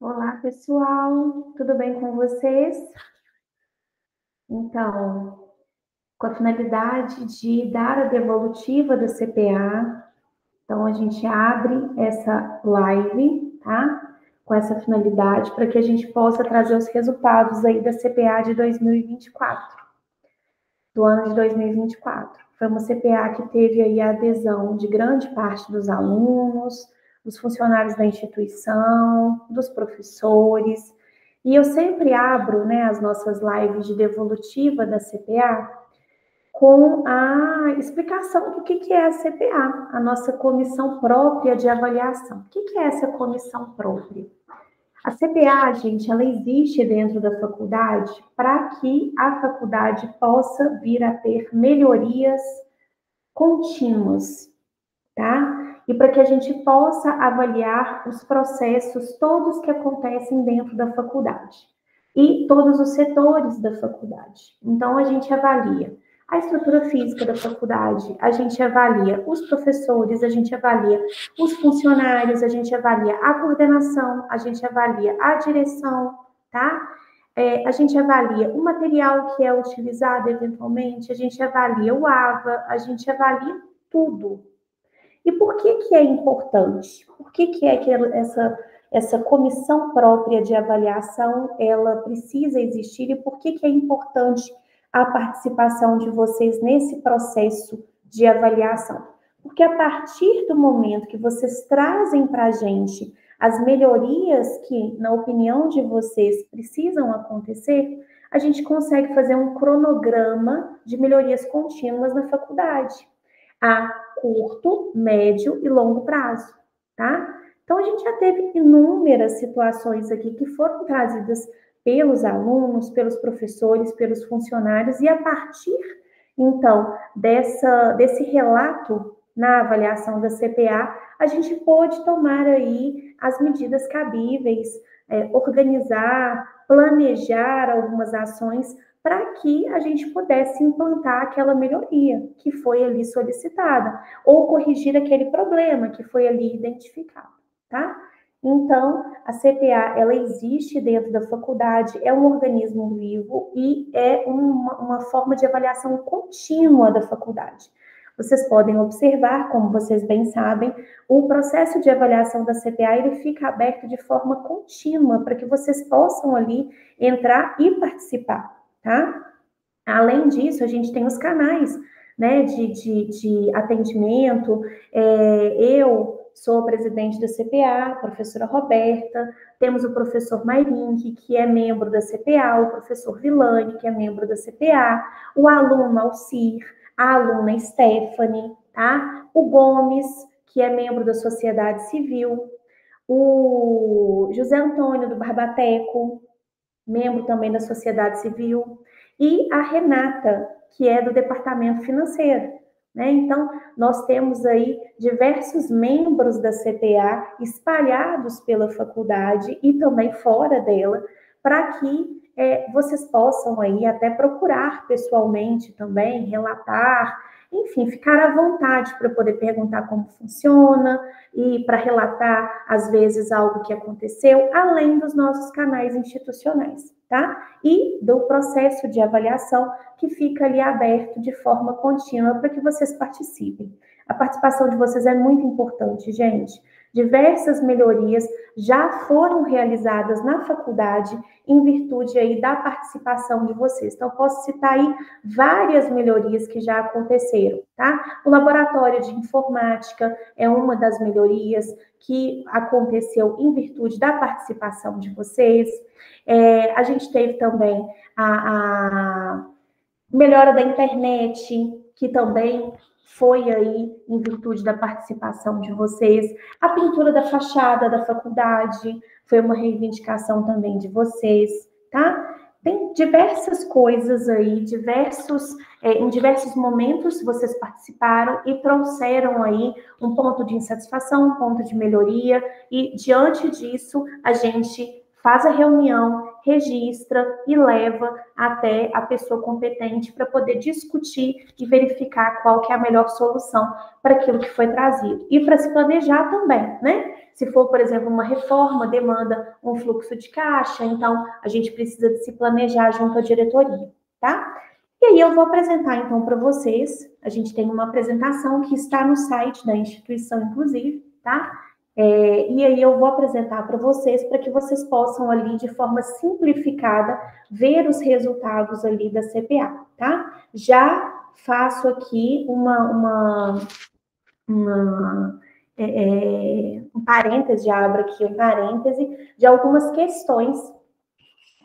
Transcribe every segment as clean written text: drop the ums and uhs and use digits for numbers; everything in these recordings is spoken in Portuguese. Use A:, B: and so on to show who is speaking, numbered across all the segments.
A: Olá, pessoal, tudo bem com vocês? Então, com a finalidade de dar a devolutiva da CPA, então a gente abre essa live, tá? Com essa finalidade, para que a gente possa trazer os resultados aí da CPA de 2024, do ano de 2024. Foi uma CPA que teve aí a adesão de grande parte dos alunos, dos funcionários da instituição, dos professores. E eu sempre abro, né, as nossas lives de devolutiva da CPA com a explicação do que é a CPA, a nossa comissão própria de avaliação. O que é essa comissão própria? A CPA, gente, ela existe dentro da faculdade para que a faculdade possa vir a ter melhorias contínuas, tá? E para que a gente possa avaliar os processos todos que acontecem dentro da faculdade e todos os setores da faculdade. Então, a gente avalia a estrutura física da faculdade, a gente avalia os professores, a gente avalia os funcionários, a gente avalia a coordenação, a gente avalia a direção, tá? A gente avalia o material que é utilizado eventualmente, a gente avalia o AVA, a gente avalia tudo. E por que é importante? Por que é que essa comissão própria de avaliação, ela precisa existir e por que é importante a participação de vocês nesse processo de avaliação? Porque a partir do momento que vocês trazem para a gente as melhorias que, na opinião de vocês, precisam acontecer, a gente consegue fazer um cronograma de melhorias contínuas na faculdade, a curto, médio e longo prazo, tá? Então, a gente já teve inúmeras situações aqui que foram trazidas pelos alunos, pelos professores, pelos funcionários, e a partir, então, desse relato na avaliação da CPA, a gente pôde tomar aí as medidas cabíveis, organizar, planejar algumas ações para que a gente pudesse implantar aquela melhoria que foi ali solicitada, ou corrigir aquele problema que foi ali identificado, tá? Então, a CPA, ela existe dentro da faculdade, é um organismo vivo e é uma forma de avaliação contínua da faculdade. Vocês podem observar, como vocês bem sabem, o processo de avaliação da CPA, ele fica aberto de forma contínua, para que vocês possam ali entrar e participar, tá? Além disso, a gente tem os canais, né, de atendimento. Eu sou a presidente da CPA, a professora Roberta, temos o professor Mairink, que é membro da CPA, o professor Vilani, que é membro da CPA, o aluno Alcir, a aluna Stephanie, tá? O Gomes, que é membro da sociedade civil, o José Antônio do Barbateco, membro também da sociedade civil, e a Renata, que é do departamento financeiro, né? Então, nós temos aí diversos membros da CPA espalhados pela faculdade e também fora dela, para que vocês possam aí até procurar pessoalmente também, relatar, enfim, ficar à vontade para poder perguntar como funciona e para relatar, às vezes, algo que aconteceu, além dos nossos canais institucionais, tá? E do processo de avaliação que fica ali aberto de forma contínua para que vocês participem. A participação de vocês é muito importante, gente. Diversas melhorias já foram realizadas na faculdade em virtude aí da participação de vocês. Então, posso citar aí várias melhorias que já aconteceram, tá? O laboratório de informática é uma das melhorias que aconteceu em virtude da participação de vocês. A gente teve também a melhora da internet, que também foi aí em virtude da participação de vocês. A pintura da fachada da faculdade foi uma reivindicação também de vocês, tá? Tem diversas coisas aí, em diversos momentos vocês participaram e trouxeram aí um ponto de insatisfação, um ponto de melhoria, e diante disso a gente faz a reunião, registra e leva até a pessoa competente para poder discutir e verificar qual que é a melhor solução para aquilo que foi trazido. E para se planejar também, né? Se for, por exemplo, uma reforma, demanda um fluxo de caixa, então a gente precisa de se planejar junto à diretoria, tá? E aí eu vou apresentar, então, para vocês, a gente tem uma apresentação que está no site da instituição, inclusive, tá? E aí eu vou apresentar para vocês, para que vocês possam ali, de forma simplificada, ver os resultados ali da CPA, tá? Já faço aqui um parêntese, abro aqui um parêntese de algumas questões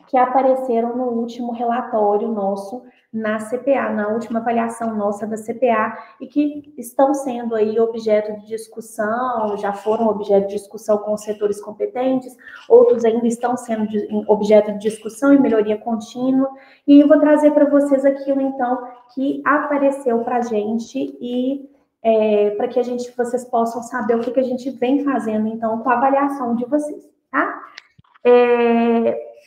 A: que apareceram no último relatório nosso na CPA, na última avaliação nossa da CPA, e que estão sendo aí objeto de discussão, já foram objeto de discussão com os setores competentes, outros ainda estão sendo objeto de discussão e melhoria contínua, e eu vou trazer para vocês aquilo, então, que apareceu para a gente e para que vocês possam saber o que a gente vem fazendo, então, com a avaliação de vocês, tá?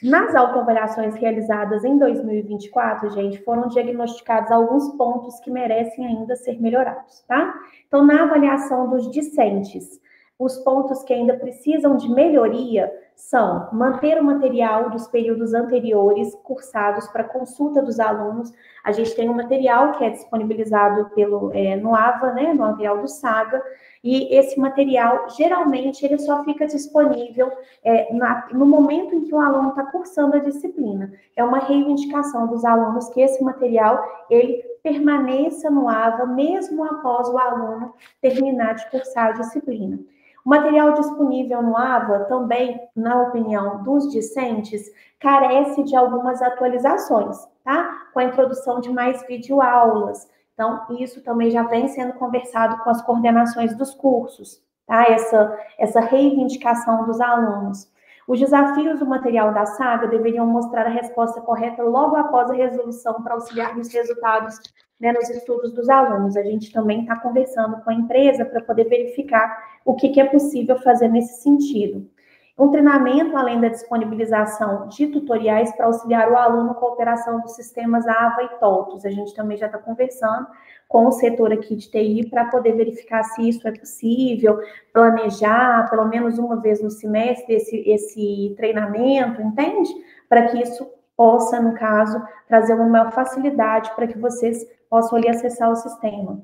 A: Nas autoavaliações realizadas em 2024, gente, foram diagnosticados alguns pontos que merecem ainda ser melhorados, tá? Então, na avaliação dos discentes, os pontos que ainda precisam de melhoria são manter o material dos períodos anteriores cursados para consulta dos alunos. A gente tem um material que é disponibilizado no AVA, né, no material do Saga, e esse material, geralmente, ele só fica disponível no momento em que o aluno está cursando a disciplina. É uma reivindicação dos alunos que esse material, ele permaneça no AVA, mesmo após o aluno terminar de cursar a disciplina. O material disponível no AVA também, na opinião dos discentes, carece de algumas atualizações, tá? Com a introdução de mais videoaulas. Então, isso também já vem sendo conversado com as coordenações dos cursos, tá? Essa reivindicação dos alunos. Os desafios do material da Saga deveriam mostrar a resposta correta logo após a resolução para auxiliar nos resultados, né, nos estudos dos alunos. A gente também está conversando com a empresa para poder verificar o que é possível fazer nesse sentido. Um treinamento, além da disponibilização de tutoriais para auxiliar o aluno com a operação dos sistemas AVA e TOTUS. A gente também já está conversando com o setor aqui de TI para poder verificar se isso é possível, planejar pelo menos uma vez no semestre esse treinamento, entende? Para que isso possa, no caso, trazer uma maior facilidade para que vocês possam ali acessar o sistema.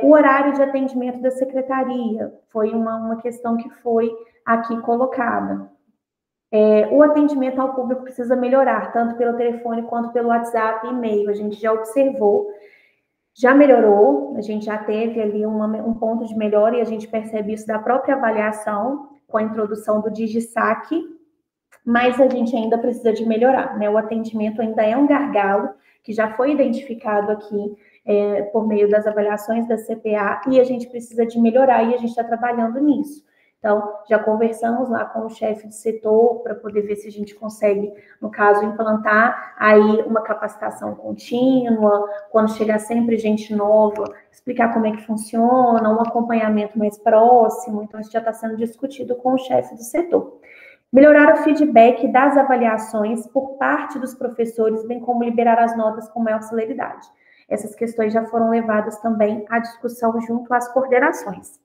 A: O horário de atendimento da secretaria foi uma questão que foi aqui colocada. O atendimento ao público precisa melhorar, tanto pelo telefone quanto pelo WhatsApp e e-mail. A gente já observou, já melhorou, a gente já teve ali um ponto de melhora e a gente percebe isso da própria avaliação, com a introdução do DigiSaque, mas a gente ainda precisa de melhorar, né? O atendimento ainda é um gargalo, que já foi identificado aqui por meio das avaliações da CPA, e a gente precisa de melhorar, e a gente está trabalhando nisso. Então, já conversamos lá com o chefe de setor para poder ver se a gente consegue, no caso, implantar aí uma capacitação contínua, quando chegar sempre gente nova, explicar como é que funciona, um acompanhamento mais próximo. Então, isso já está sendo discutido com o chefe do setor. Melhorar o feedback das avaliações por parte dos professores, bem como liberar as notas com maior celeridade. Essas questões já foram levadas também à discussão junto às coordenações.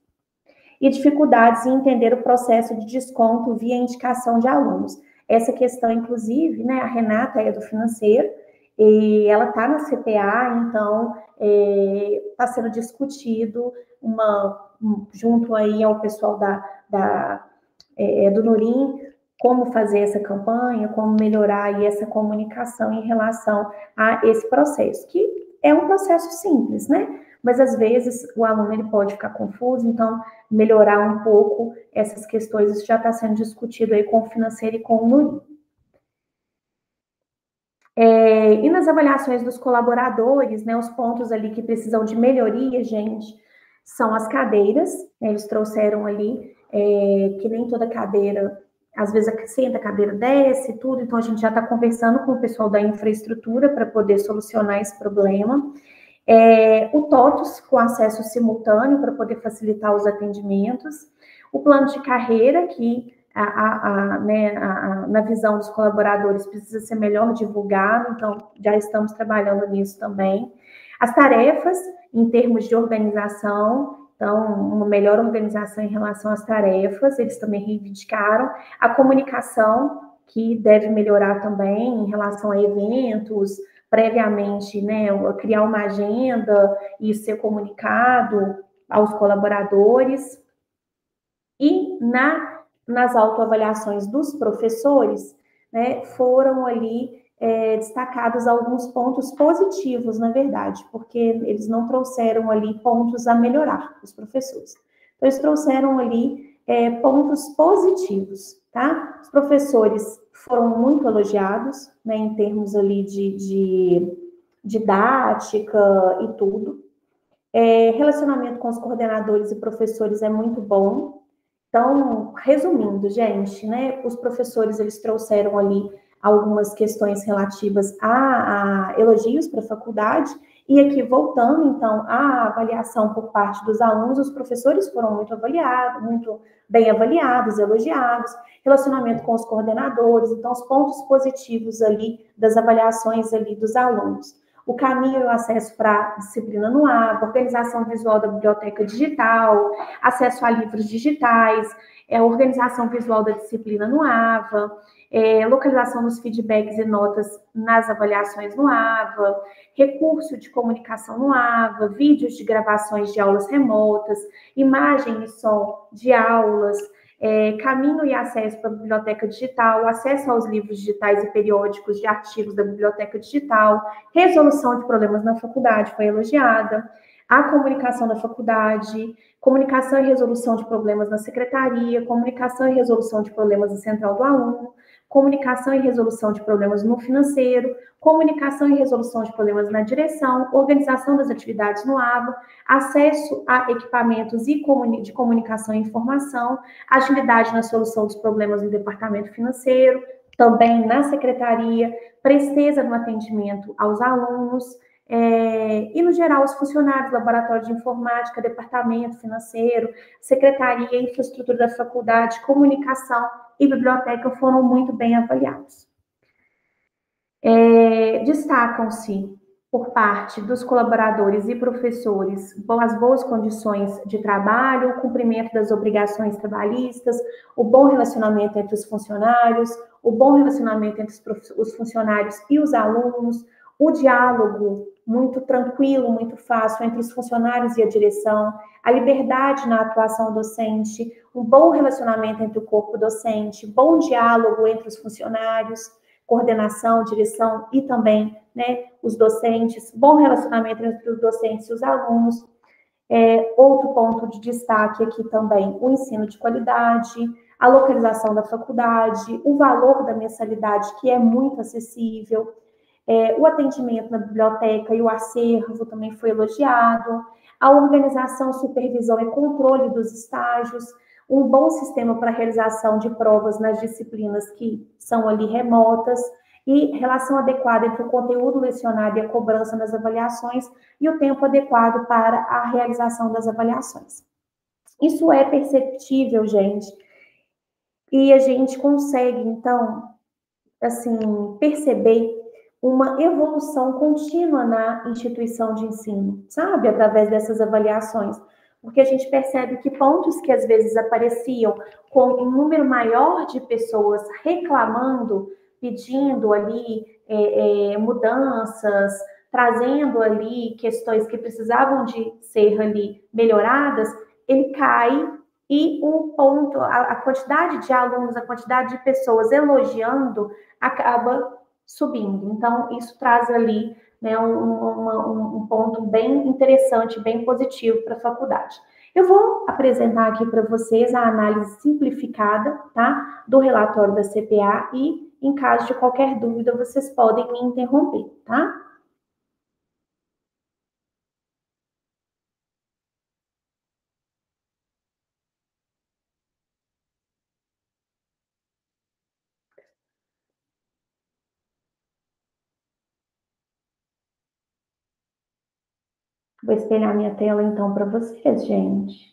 A: E dificuldades em entender o processo de desconto via indicação de alunos. Essa questão, inclusive, né, a Renata é do financeiro, e ela está na CPA, então está sendo discutido junto aí ao pessoal do Nurim, como fazer essa campanha, como melhorar aí essa comunicação em relação a esse processo, que é um processo simples, né? Mas às vezes o aluno ele pode ficar confuso, então melhorar um pouco essas questões, isso já está sendo discutido aí com o financeiro e com o Nurim. E nas avaliações dos colaboradores, né, os pontos ali que precisam de melhoria, gente, são as cadeiras, né, eles trouxeram ali que nem toda cadeira, às vezes senta, a cadeira desce, tudo, então a gente já está conversando com o pessoal da infraestrutura para poder solucionar esse problema. O TOTUS, com acesso simultâneo para poder facilitar os atendimentos. O plano de carreira, que na visão dos colaboradores precisa ser melhor divulgado, então já estamos trabalhando nisso também. As tarefas, em termos de organização, Então, uma melhor organização em relação às tarefas, eles também reivindicaram a comunicação, que deve melhorar também em relação a eventos, previamente, né, criar uma agenda e ser comunicado aos colaboradores. E nas autoavaliações dos professores, né, foram ali destacados alguns pontos positivos, na verdade, porque eles não trouxeram ali pontos a melhorar, os professores. Então, eles trouxeram ali pontos positivos, tá? Os professores foram muito elogiados, né, em termos ali de didática e tudo. Relacionamento com os coordenadores e professores é muito bom. Então, resumindo, gente, né, os professores eles trouxeram ali algumas questões relativas a elogios para a faculdade, e aqui voltando, então, à avaliação por parte dos alunos, os professores foram muito avaliados, muito bem avaliados, elogiados, relacionamento com os coordenadores, então, os pontos positivos ali das avaliações ali dos alunos. O caminho e o acesso para a disciplina no ABA, organização visual da biblioteca digital, acesso a livros digitais, organização visual da disciplina no AVA, localização dos feedbacks e notas nas avaliações no AVA, recurso de comunicação no AVA, vídeos de gravações de aulas remotas, imagem e som de aulas, caminho e acesso para a biblioteca digital, acesso aos livros digitais e periódicos de artigos da biblioteca digital, resolução de problemas na faculdade foi elogiada, a comunicação da faculdade, comunicação e resolução de problemas na secretaria, comunicação e resolução de problemas na central do aluno, comunicação e resolução de problemas no financeiro, comunicação e resolução de problemas na direção, organização das atividades no ABA, acesso a equipamentos e de comunicação e informação, agilidade na solução dos problemas no departamento financeiro, também na secretaria, presteza no atendimento aos alunos, e, no geral, os funcionários, laboratório de informática, departamento financeiro, secretaria, infraestrutura da faculdade, comunicação e biblioteca foram muito bem avaliados. Destacam-se, por parte dos colaboradores e professores, as boas condições de trabalho, o cumprimento das obrigações trabalhistas, o bom relacionamento entre os funcionários, o bom relacionamento entre os funcionários e os alunos, o diálogo muito tranquilo, muito fácil entre os funcionários e a direção, a liberdade na atuação docente, um bom relacionamento entre o corpo docente, bom diálogo entre os funcionários, coordenação, direção e também, né, os docentes, bom relacionamento entre os docentes e os alunos. Outro ponto de destaque aqui também, o ensino de qualidade, a localização da faculdade, o valor da mensalidade, que é muito acessível, o atendimento na biblioteca e o acervo também foi elogiado, a organização, supervisão e controle dos estágios, um bom sistema para a realização de provas nas disciplinas que são ali remotas, e relação adequada entre o conteúdo lecionado e a cobrança nas avaliações, e o tempo adequado para a realização das avaliações. Isso é perceptível, gente, e a gente consegue, então, assim, perceber uma evolução contínua na instituição de ensino, sabe? Através dessas avaliações. Porque a gente percebe que pontos que às vezes apareciam com um número maior de pessoas reclamando, pedindo ali mudanças, trazendo ali questões que precisavam de ser ali melhoradas, ele cai e o ponto, a quantidade de alunos, a quantidade de pessoas elogiando acaba subindo. Então, isso traz ali, né, um ponto bem interessante, bem positivo para a faculdade. Eu vou apresentar aqui para vocês a análise simplificada, tá, do relatório da CPA e, em caso de qualquer dúvida, vocês podem me interromper, tá? Vou espelhar minha tela, então, para vocês, gente.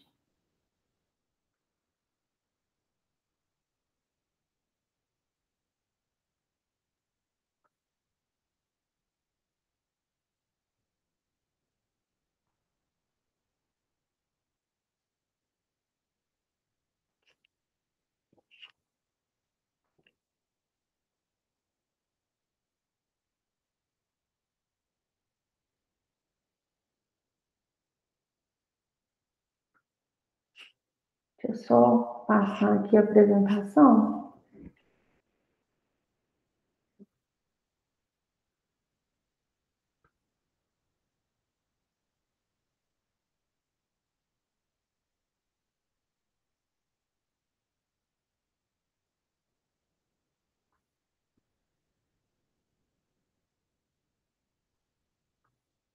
A: Deixa eu só passar aqui a apresentação.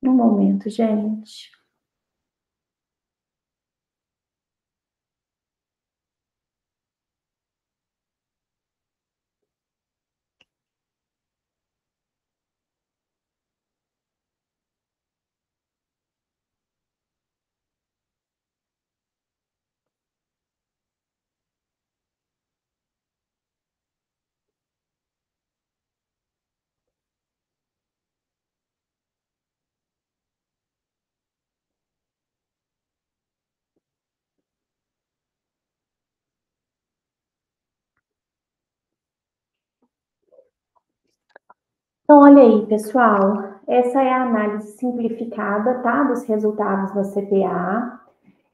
A: Um momento, gente. Então, olha aí, pessoal, essa é a análise simplificada, tá, dos resultados da CPA.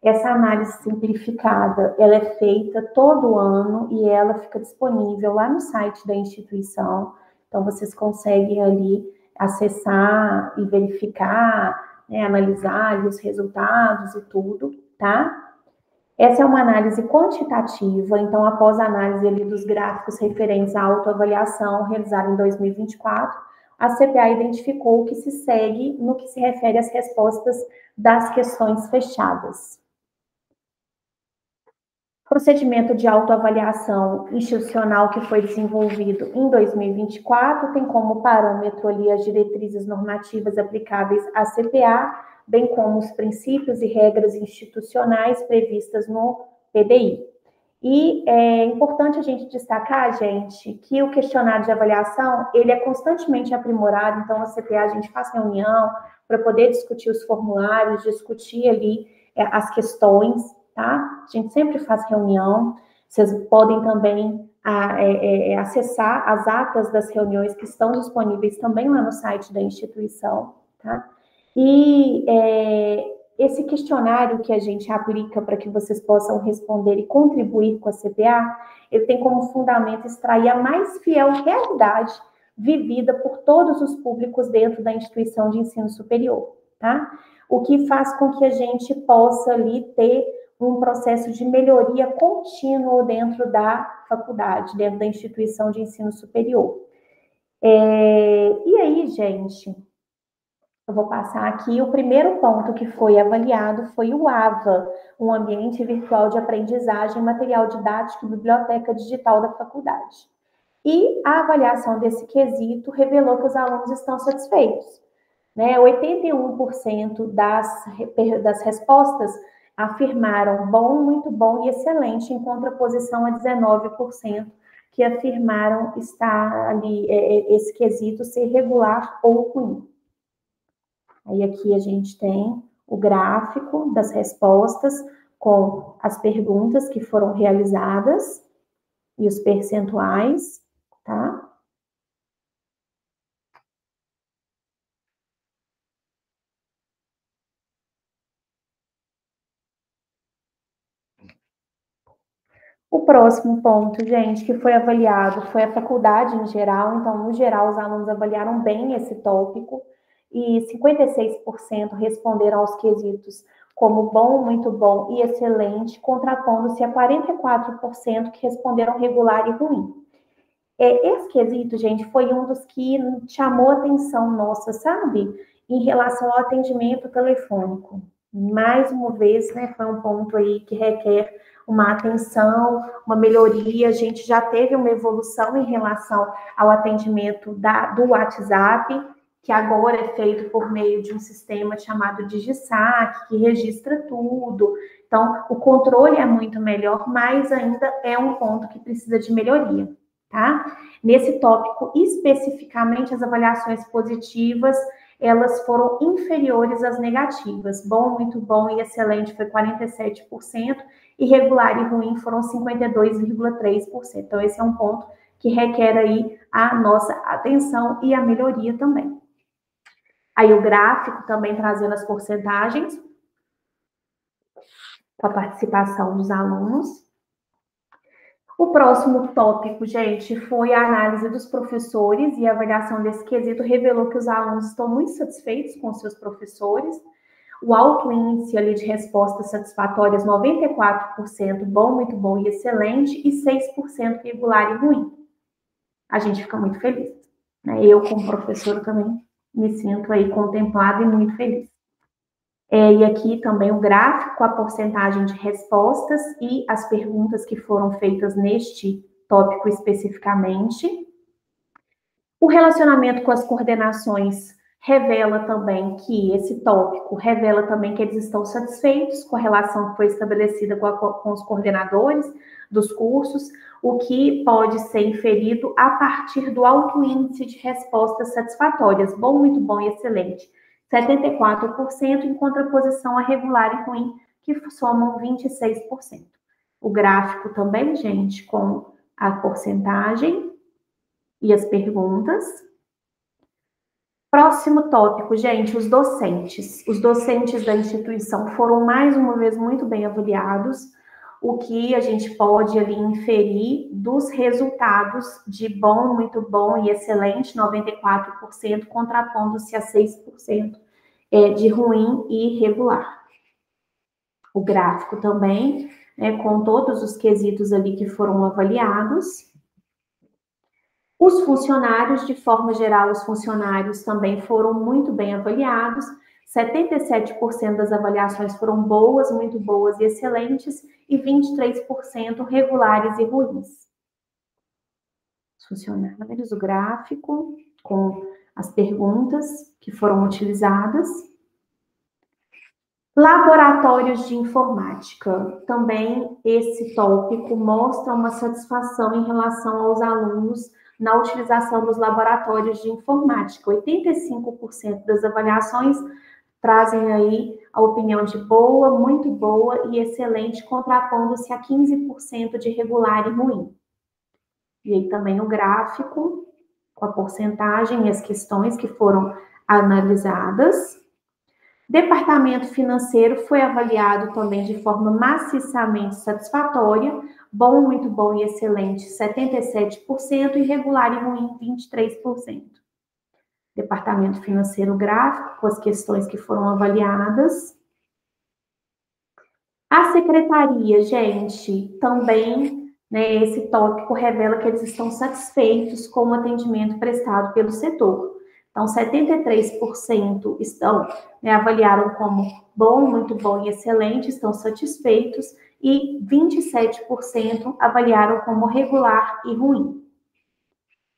A: Essa análise simplificada, ela é feita todo ano e ela fica disponível lá no site da instituição. Então, vocês conseguem ali acessar e verificar, né, analisar ali os resultados e tudo, tá? Essa é uma análise quantitativa, então, após a análise ali dos gráficos referentes à autoavaliação realizada em 2024, a CPA identificou o que se segue no que se refere às respostas das questões fechadas. O procedimento de autoavaliação institucional que foi desenvolvido em 2024 tem como parâmetro ali as diretrizes normativas aplicáveis à CPA, bem como os princípios e regras institucionais previstas no PDI. E é importante a gente destacar, gente, que o questionário de avaliação, ele é constantemente aprimorado, então a CPA, a gente faz reunião para poder discutir os formulários, discutir ali as questões, tá? A gente sempre faz reunião, vocês podem também acessar as atas das reuniões que estão disponíveis também lá no site da instituição, tá? E esse questionário que a gente aplica para que vocês possam responder e contribuir com a CPA, ele tem como fundamento extrair a mais fiel realidade vivida por todos os públicos dentro da instituição de ensino superior, tá? O que faz com que a gente possa ali ter um processo de melhoria contínuo dentro da faculdade, dentro da instituição de ensino superior. E aí, gente, eu vou passar aqui. O primeiro ponto que foi avaliado foi o AVA, um ambiente virtual de aprendizagem, material didático e biblioteca digital da faculdade. E a avaliação desse quesito revelou que os alunos estão satisfeitos. Né? 81% das respostas afirmaram bom, muito bom e excelente, em contraposição a 19% que afirmaram estar ali, esse quesito ser regular ou ruim. Aí aqui a gente tem o gráfico das respostas com as perguntas que foram realizadas e os percentuais, tá? O próximo ponto, gente, que foi avaliado foi a faculdade em geral. Então, no geral, os alunos avaliaram bem esse tópico e 56% responderam aos quesitos como bom, muito bom e excelente, contrapondo-se a 44% que responderam regular e ruim. Esse quesito, gente, foi um dos que chamou a atenção nossa, sabe? Em relação ao atendimento telefônico. Mais uma vez, né, foi um ponto aí que requer uma atenção, uma melhoria. A gente já teve uma evolução em relação ao atendimento do WhatsApp, que agora é feito por meio de um sistema chamado DigiSac, que registra tudo. Então, o controle é muito melhor, mas ainda é um ponto que precisa de melhoria. Tá? Nesse tópico, especificamente, as avaliações positivas, elas foram inferiores às negativas. Bom, muito bom e excelente foi 47%, e regular e ruim foram 52,3%. Então, esse é um ponto que requer aí a nossa atenção e a melhoria também. Aí o gráfico também trazendo as porcentagens. com a participação dos alunos. O próximo tópico, gente, foi a análise dos professores, e a avaliação desse quesito revelou que os alunos estão muito satisfeitos com seus professores. O alto índice ali de respostas satisfatórias, 94%, bom, muito bom e excelente, e 6% regular e ruim. A gente fica muito feliz, né? Eu, como professora, também me sinto aí contemplada e muito feliz. E aqui também o gráfico, a porcentagem de respostas e as perguntas que foram feitas neste tópico especificamente. O relacionamento com as coordenações revela também que esse tópico revela também que eles estão satisfeitos com a relação que foi estabelecida com os coordenadores dos cursos, o que pode ser inferido a partir do alto índice de respostas satisfatórias, bom, muito bom e excelente, 74%, em contraposição a regular e ruim, que somam 26%. O gráfico também, gente, com a porcentagem e as perguntas. Próximo tópico, gente, os docentes. Os docentes da instituição foram, mais uma vez, muito bem avaliados, o que a gente pode ali inferir dos resultados de bom, muito bom e excelente, 94%, contrapondo-se a 6% de ruim e irregular. O gráfico também, com todos os quesitos ali que foram avaliados. Os funcionários, de forma geral, os funcionários também foram muito bem avaliados. 77% das avaliações foram boas, muito boas e excelentes, e 23% regulares e ruins. Os funcionários, o gráfico, com as perguntas que foram utilizadas. Laboratórios de informática. Também esse tópico mostra uma satisfação em relação aos alunos na utilização dos laboratórios de informática. 85% das avaliações trazem aí a opinião de boa, muito boa e excelente, contrapondo-se a 15% de regular e ruim. E aí também o gráfico, com a porcentagem e as questões que foram analisadas. Departamento financeiro foi avaliado também de forma maciçamente satisfatória, bom, muito bom e excelente, 77%, irregular e ruim, 23%. Departamento financeiro gráfico, com as questões que foram avaliadas. A secretaria, gente, também, esse tópico revela que eles estão satisfeitos com o atendimento prestado pelo setor. Então, 73% avaliaram como bom, muito bom e excelente, estão satisfeitos, e 27% avaliaram como regular e ruim.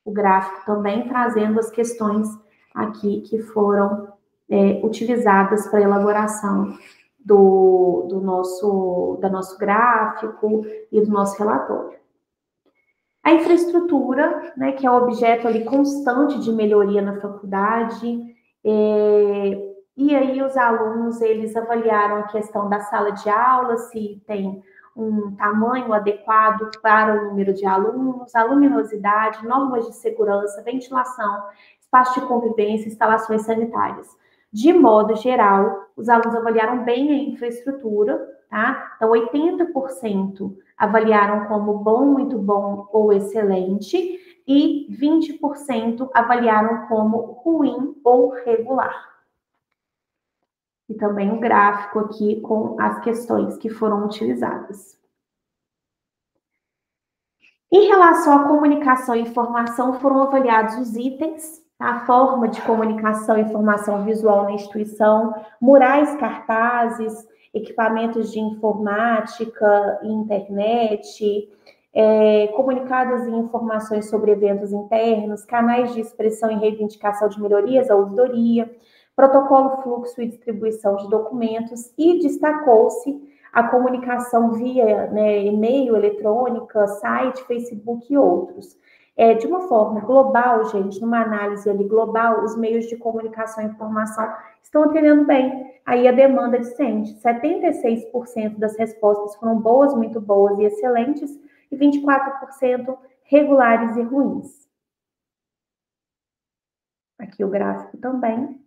A: O gráfico também trazendo as questões aqui que foram utilizadas para a elaboração do nosso gráfico e do nosso relatório. A infraestrutura, que é o objeto ali constante de melhoria na faculdade, e aí os alunos, eles avaliaram a questão da sala de aula, se tem um tamanho adequado para o número de alunos, a luminosidade, normas de segurança, ventilação, espaço de convivência, instalações sanitárias. De modo geral, os alunos avaliaram bem a infraestrutura, tá? Então, 80% avaliaram como bom, muito bom ou excelente, e 20% avaliaram como ruim ou regular. E também um gráfico aqui com as questões que foram utilizadas. Em relação à comunicação e informação, foram avaliados os itens, a forma de comunicação e informação visual na instituição, murais, cartazes, equipamentos de informática e internet, comunicados e informações sobre eventos internos, canais de expressão e reivindicação de melhorias, a ouvidoria, protocolo, fluxo e distribuição de documentos, e destacou-se a comunicação via e-mail, eletrônica, site, Facebook e outros. De uma forma global, gente, numa análise ali global, os meios de comunicação e informação estão atendendo bem aí a demanda discente. 76% das respostas foram boas, muito boas e excelentes, e 24% regulares e ruins. Aqui o gráfico também.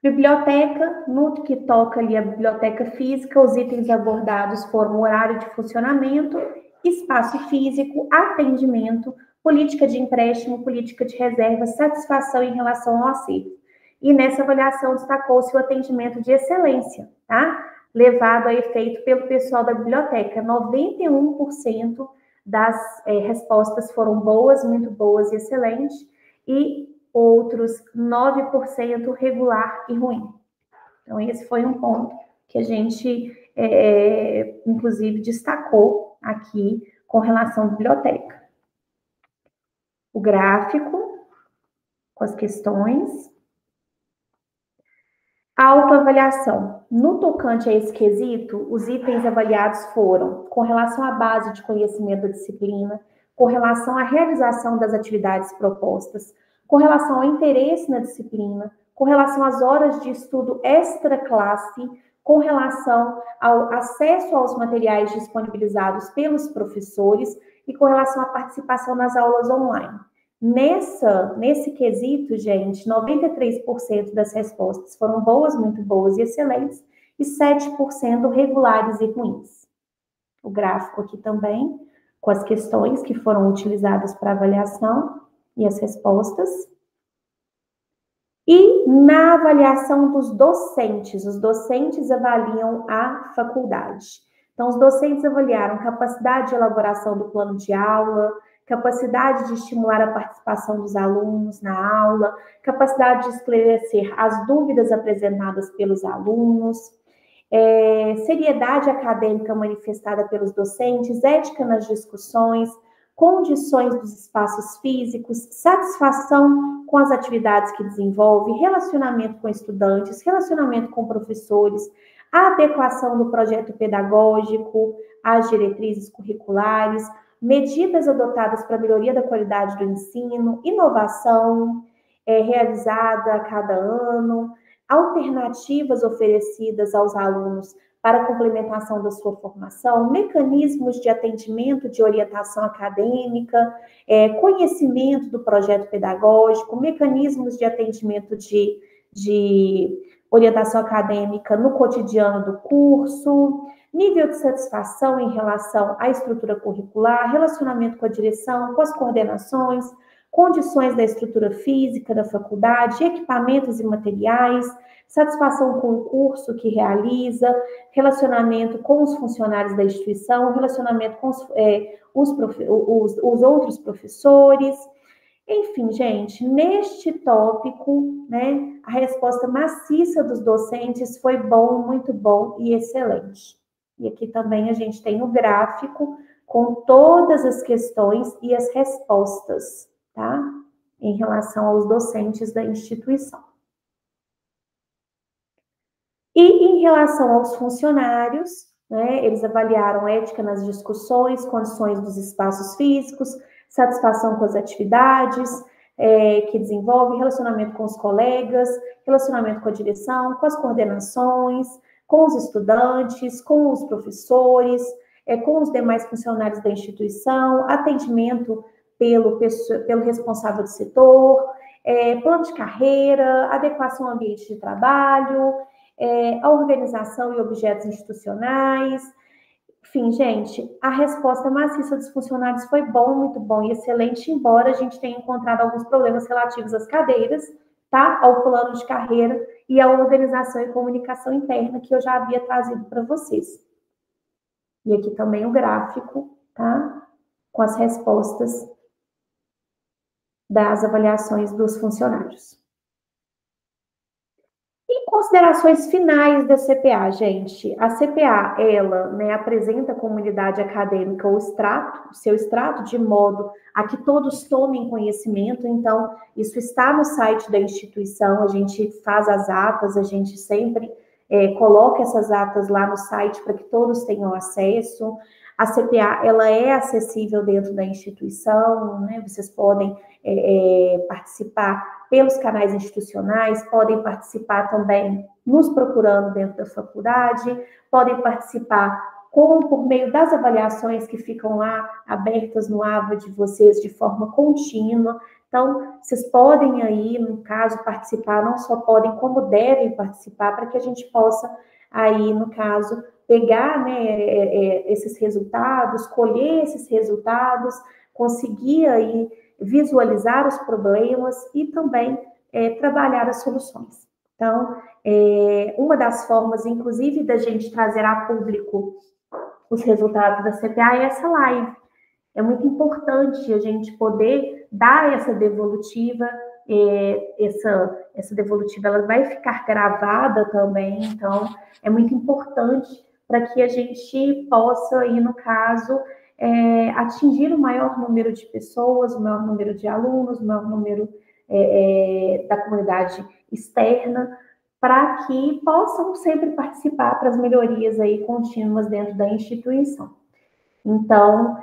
A: Biblioteca, no que toca ali a biblioteca física, os itens abordados foram horário de funcionamento, espaço físico, atendimento, política de empréstimo, política de reserva, satisfação em relação ao acervo. E nessa avaliação destacou-se o atendimento de excelência, tá? Levado a efeito pelo pessoal da biblioteca. 91% das respostas foram boas, muito boas e excelentes, e outros 9% regular e ruim. Então, esse foi um ponto que a gente, inclusive, destacou aqui com relação à biblioteca. O gráfico, com as questões. A autoavaliação. No tocante a esse quesito, os itens avaliados foram com relação à base de conhecimento da disciplina, com relação à realização das atividades propostas, com relação ao interesse na disciplina, com relação às horas de estudo extra-classe, com relação ao acesso aos materiais disponibilizados pelos professores e com relação à participação nas aulas online. Nesse quesito, gente, 93% das respostas foram boas, muito boas e excelentes, e 7% regulares e ruins. O gráfico aqui também, com as questões que foram utilizadas para avaliação e as respostas. E na avaliação dos docentes, os docentes avaliam a faculdade. Então, os docentes avaliaram capacidade de elaboração do plano de aula, capacidade de estimular a participação dos alunos na aula, capacidade de esclarecer as dúvidas apresentadas pelos alunos, seriedade acadêmica manifestada pelos docentes, ética nas discussões, condições dos espaços físicos, satisfação com as atividades que desenvolve, relacionamento com estudantes, relacionamento com professores, a adequação do projeto pedagógico às diretrizes curriculares, medidas adotadas para a melhoria da qualidade do ensino, inovação realizada a cada ano, alternativas oferecidas aos alunos para a complementação da sua formação, mecanismos de atendimento de orientação acadêmica, conhecimento do projeto pedagógico, mecanismos de atendimento de orientação acadêmica no cotidiano do curso, nível de satisfação em relação à estrutura curricular, relacionamento com a direção, com as coordenações, condições da estrutura física da faculdade, equipamentos e materiais, satisfação com o curso que realiza, relacionamento com os funcionários da instituição, relacionamento com os outros professores. Enfim, gente, neste tópico, né, a resposta maciça dos docentes foi bom, muito bom e excelente. E aqui também a gente tem o gráfico com todas as questões e as respostas, tá? Em relação aos docentes da instituição. E em relação aos funcionários, né, eles avaliaram ética nas discussões, condições dos espaços físicos, satisfação com as atividades que desenvolve, relacionamento com os colegas, relacionamento com a direção, com as coordenações, com os estudantes, com os professores, com os demais funcionários da instituição, atendimento pelo responsável do setor, plano de carreira, adequação ao ambiente de trabalho, a organização e objetos institucionais. Enfim, gente, a resposta maciça dos funcionários foi bom, muito bom e excelente, embora a gente tenha encontrado alguns problemas relativos às cadeiras, tá? Ao plano de carreira e à organização e comunicação interna que eu já havia trazido para vocês. E aqui também o gráfico, tá? Com as respostas das avaliações dos funcionários. E considerações finais da CPA, gente. A CPA, ela, né, apresenta a comunidade acadêmica o seu extrato, de modo a que todos tomem conhecimento. Então, isso está no site da instituição, a gente faz as atas, a gente sempre coloca essas atas lá no site para que todos tenham acesso. A CPA, ela é acessível dentro da instituição, né? Vocês podem participar pelos canais institucionais, podem participar também nos procurando dentro da faculdade, podem participar por meio das avaliações que ficam lá abertas no AVA de vocês de forma contínua. Então, vocês podem aí, no caso, participar, não só podem, como devem participar, para que a gente possa aí, no caso, pegar, né, esses resultados, colher esses resultados, conseguir aí visualizar os problemas e também trabalhar as soluções. Então, uma das formas, inclusive, da gente trazer a público os resultados da CPA é essa live. É muito importante a gente poder dar essa devolutiva, essa devolutiva ela vai ficar gravada também, então é muito importante para que a gente possa, aí, no caso, atingir o maior número de pessoas, o maior número de alunos, o maior número da comunidade externa, para que possam sempre participar para as melhorias aí contínuas dentro da instituição. Então,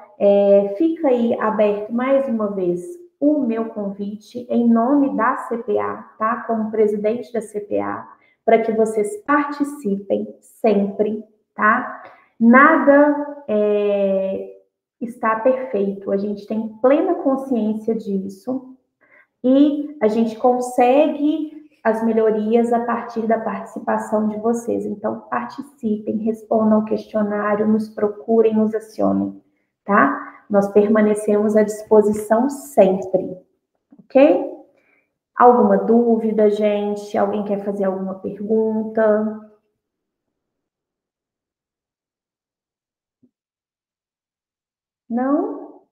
A: fica aí aberto mais uma vez o meu convite em nome da CPA, tá? Como presidente da CPA, para que vocês participem sempre, tá? Nada está perfeito, a gente tem plena consciência disso e a gente consegue as melhorias a partir da participação de vocês. Então, participem, respondam ao questionário, nos procurem, nos acionem, tá? Nós permanecemos à disposição sempre, ok? Alguma dúvida, gente? Alguém quer fazer alguma pergunta? Não?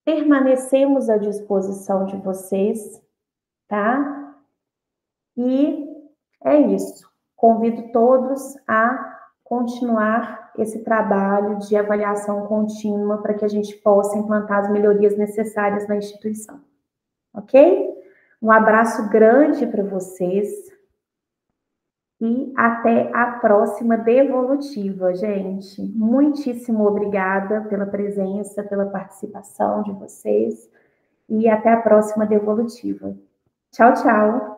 A: Permanecemos à disposição de vocês, tá? E é isso. Convido todos a continuar esse trabalho de avaliação contínua para que a gente possa implantar as melhorias necessárias na instituição. Ok? Um abraço grande para vocês e até a próxima devolutiva, gente. Muitíssimo obrigada pela presença, pela participação de vocês e até a próxima devolutiva. Tchau, tchau.